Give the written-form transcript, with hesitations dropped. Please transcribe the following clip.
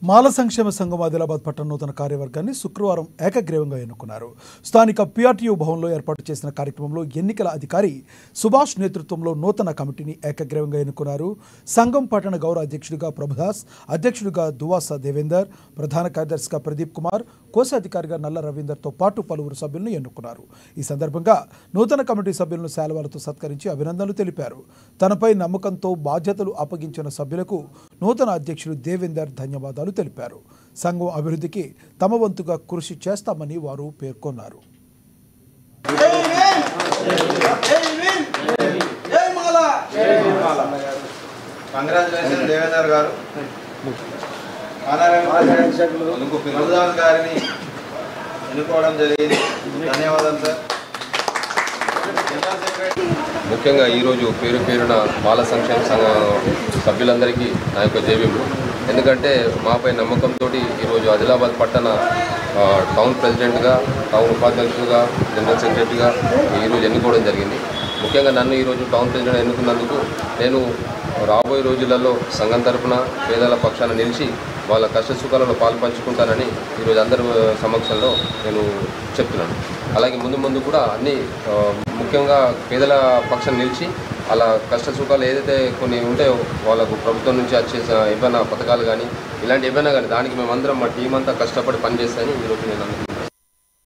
మాల సంక్షేమ సంఘం ఆదిలాబాద్ పట్టణ నూతన కార్యవర్గాన్ని శుక్రవారం ఏకగ్రీవంగా ఎన్నుకున్నారు. స్థానిక పిఆర్టీయూ భవన్లో ఏర్పాటు చేసిన కార్యక్రమంలో ఎన్నికల అధికారి సుభాష్ నేతృత్వంలో నూతన కమిటీని ఏకగ్రీవంగా ఎన్నుకున్నారు. సంఘం పట్టణ గౌరవ అధ్యక్షుడిగా ప్రభుదాస్, అధ్యక్షుడిగా దువాస దేవేందర్, ప్రధాన కార్యదర్శిగా ప్రదీప్ కుమార్, కోశాధికారిగా నల్ల రవీందర్తో పాటు పలువురు సభ్యులను ఎన్నుకున్నారు. ఈ సందర్భంగా నూతన కమిటీ సభ్యులను శాలువాలతో సత్కరించి అభినందనలు తెలిపారు. తనపై నమ్మకంతో బాధ్యతలు అప్పగించిన సభ్యులకు నూతన అధ్యక్షుడు దేవేందర్ ధన్యవాదాలు తెలిపారు. సంఘం అభివృద్ధికి తమ వంతుగా కృషి చేస్తామని వారు పేర్కొన్నారు. కంగ్రాచులేషన్ దేవేందర్ గారు, ప్రభుదాస్ గారిని ఎన్నుకోవడం జరిగింది. ధన్యవాదాలు సార్. ముఖ్యంగా ఈరోజు పేరు పేరున మాల సంక్షేమ సంఘం సభ్యులందరికీ నా యొక్క జేబీలు. ఎందుకంటే మాపై నమ్మకంతో ఈరోజు ఆదిలాబాద్ పట్టణ టౌన్ ప్రెసిడెంట్గా, టౌన్ ఉపాధ్యక్షుడిగా, జనరల్ సెక్రటరీగా ఈరోజు ఎన్నుకోవడం జరిగింది. ముఖ్యంగా నన్ను ఈరోజు టౌన్ ప్రెసిడెంట్ ఎన్నుకున్నందుకు నేను రాబోయే రోజులలో సంఘం తరఫున పేదల పక్షాన నిలిచి వాళ్ళ కష్ట సుఖాలలో పాల్పంచుకుంటానని ఈరోజు అందరి సమక్షంలో నేను చెప్తున్నాను. అలాగే ముందు కూడా అన్ని ముఖ్యంగా పేదల పక్షాన నిలిచి అలా కష్ట సుఖాలు ఏదైతే కొన్ని ఉంటాయో వాళ్ళకు ప్రభుత్వం నుంచి వచ్చే ఏమైనా పథకాలు కానీ ఇలాంటి ఏమైనా కానీ దానికి మేమందరం మా టీం అంతా కష్టపడి పనిచేస్తాయని ఈరోజు నేను